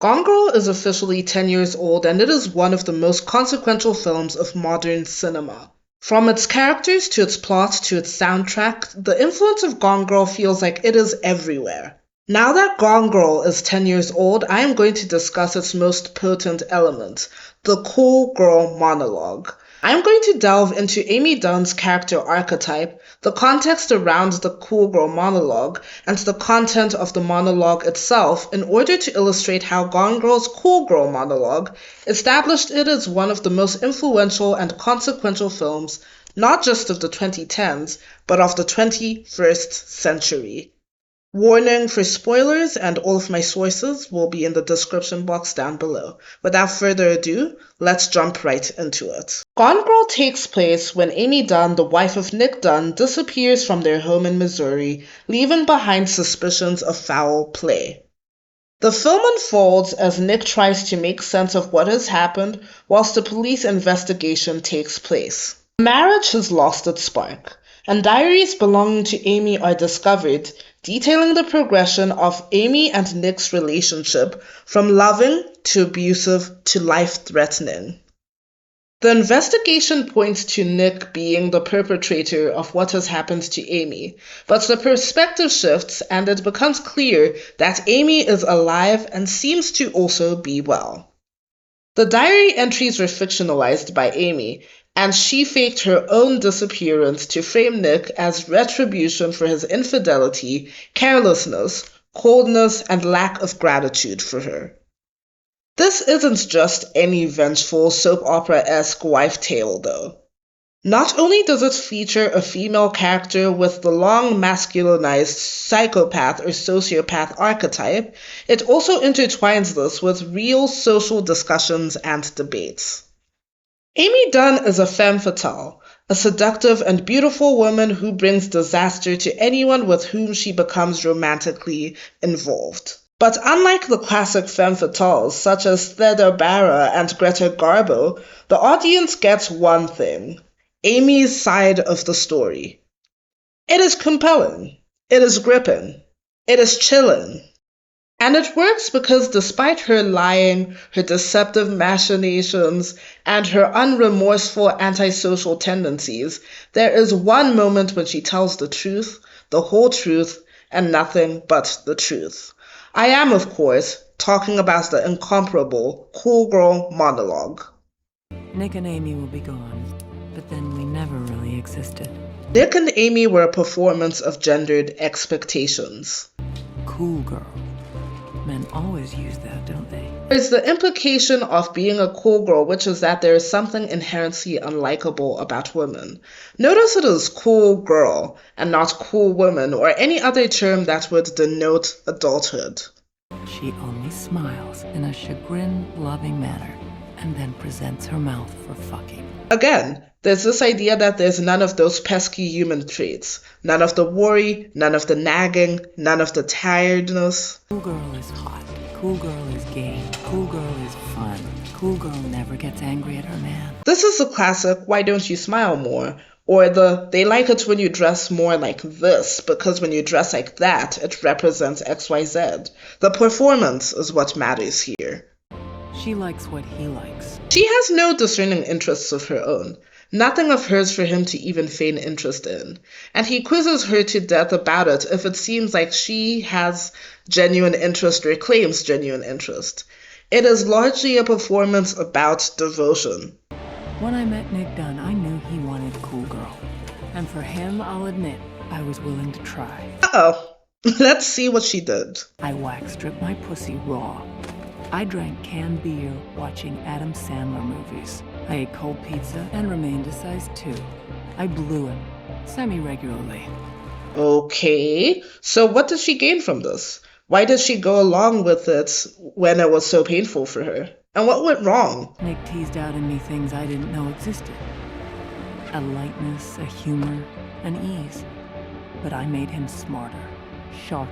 Gone Girl is officially 10 years old and it is one of the most consequential films of modern cinema. From its characters to its plot to its soundtrack, the influence of Gone Girl feels like it is everywhere. Now that Gone Girl is 10 years old, I am going to discuss its most potent element, the cool girl monologue. I am going to delve into Amy Dunne's character archetype, the context around the cool girl monologue, and the content of the monologue itself in order to illustrate how Gone Girl's cool girl monologue established it as one of the most influential and consequential films, not just of the 2010s, but of the 21st century. Warning for spoilers, and all of my sources will be in the description box down below. Without further ado, let's jump right into it. Gone Girl takes place when Amy Dunne, the wife of Nick Dunne, disappears from their home in Missouri, leaving behind suspicions of foul play. The film unfolds as Nick tries to make sense of what has happened whilst a police investigation takes place. The marriage has lost its spark, and diaries belonging to Amy are discovered, detailing the progression of Amy and Nick's relationship from loving to abusive to life-threatening. The investigation points to Nick being the perpetrator of what has happened to Amy, but the perspective shifts and it becomes clear that Amy is alive and seems to also be well. The diary entries were fictionalized by Amy, and she faked her own disappearance to frame Nick as retribution for his infidelity, carelessness, coldness, and lack of gratitude for her. This isn't just any vengeful soap opera-esque wife tale, though. Not only does it feature a female character with the long masculinized psychopath or sociopath archetype, it also intertwines this with real social discussions and debates. Amy Dunne is a femme fatale, a seductive and beautiful woman who brings disaster to anyone with whom she becomes romantically involved. But unlike the classic femme fatales such as Theda Bara and Greta Garbo, the audience gets one thing: Amy's side of the story. It is compelling, it is gripping, it is chilling. And it works because despite her lying, her deceptive machinations, and her unremorseful antisocial tendencies, there is one moment when she tells the truth, the whole truth, and nothing but the truth. I am, of course, talking about the incomparable cool girl monologue. Nick and Amy will be gone, but then we never really existed. Nick and Amy were a performance of gendered expectations. Cool girl. Men always use that, don't they? There's the implication of being a cool girl, which is that there is something inherently unlikable about women. Notice it is cool girl and not cool woman or any other term that would denote adulthood. She only smiles in a chagrin-loving manner and then presents her mouth for fucking. Again, there's this idea that there's none of those pesky human traits. None of the worry, none of the nagging, none of the tiredness. Cool girl is hot. Cool girl is game. Cool girl is fun. Cool girl never gets angry at her man. This is the classic, why don't you smile more? Or the, they like it when you dress more like this, because when you dress like that, it represents XYZ. The performance is what matters here. She likes what he likes. She has no discerning interests of her own. Nothing of hers for him to even feign interest in. And he quizzes her to death about it if it seems like she has genuine interest or claims genuine interest. It is largely a performance about devotion. When I met Nick Dunne, I knew he wanted cool girl. And for him, I'll admit, I was willing to try. Uh-oh. Let's see what she did. I wax stripped my pussy raw. I drank canned beer watching Adam Sandler movies. I ate cold pizza and remained a size 2. I blew him, semi-regularly. Okay, so what did she gain from this? Why did she go along with it when it was so painful for her? And what went wrong? Nick teased out in me things I didn't know existed. A lightness, a humor, an ease. But I made him smarter, sharper.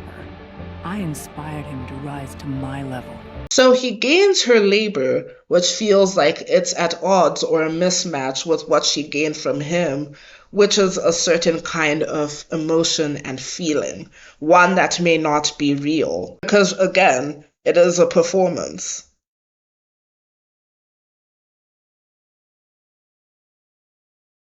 I inspired him to rise to my level. So he gains her labor, which feels like it's at odds or a mismatch with what she gained from him, which is a certain kind of emotion and feeling, one that may not be real. Because again, It is a performance.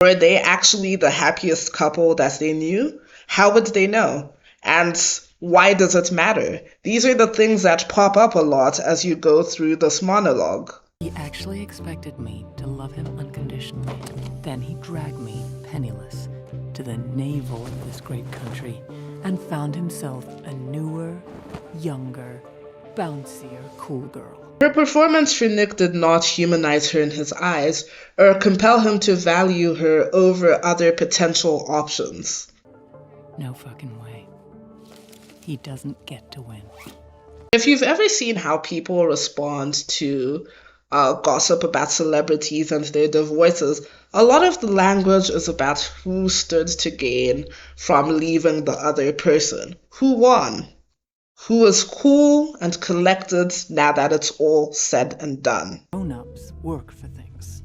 Were they actually the happiest couple that they knew? How would they know? And why does it matter? These are the things that pop up a lot as you go through this monologue. He actually expected me to love him unconditionally. Then he dragged me, penniless, to the navel of this great country and found himself a newer, younger, bouncier, cool girl. Her performance for Nick did not humanize her in his eyes or compel him to value her over other potential options. No fucking way. He doesn't get to win. If you've ever seen how people respond to gossip about celebrities and their divorces, a lot of the language is about who stood to gain from leaving the other person, who won, who is cool and collected now that it's all said and done. Grown-ups work for things.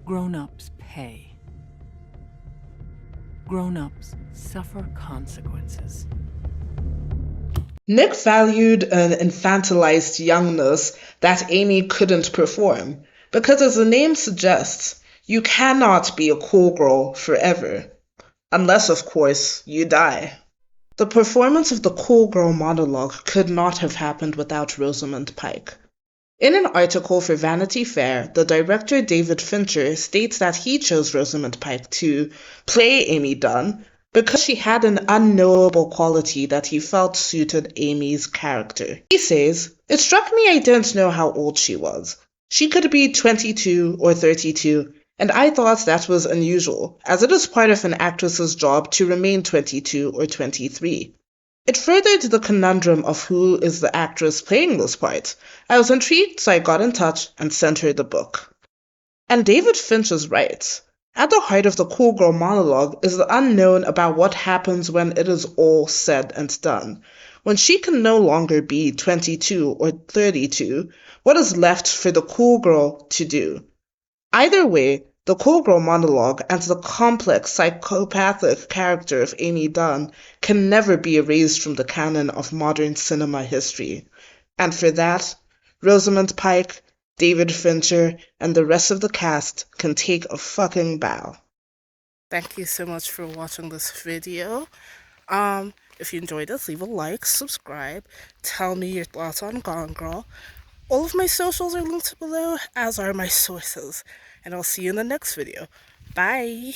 Grown-ups pay. Grown-ups suffer consequences. Nick valued an infantilized youngness that Amy couldn't perform, because as the name suggests, you cannot be a cool girl forever. Unless, of course, you die. The performance of the cool girl monologue could not have happened without Rosamund Pike. In an article for Vanity Fair, the director David Fincher states that he chose Rosamund Pike to play Amy Dunne because she had an unknowable quality that he felt suited Amy's character. He says, "It struck me I didn't know how old she was. She could be 22 or 32, and I thought that was unusual, as it is part of an actress's job to remain 22 or 23. It furthered the conundrum of who is the actress playing this part. I was intrigued, so I got in touch and sent her the book." And David Finch is right. At the heart of the cool girl monologue is the unknown about what happens when it is all said and done. When she can no longer be 22 or 32, what is left for the cool girl to do? Either way, the cool girl monologue and the complex psychopathic character of Amy Dunne can never be erased from the canon of modern cinema history. And for that, Rosamund Pike, David Fincher, and the rest of the cast can take a fucking bow. Thank you so much for watching this video. If you enjoyed this, leave a like, subscribe, tell me your thoughts on Gone Girl. All of my socials are linked below, as are my sources. And I'll see you in the next video. Bye!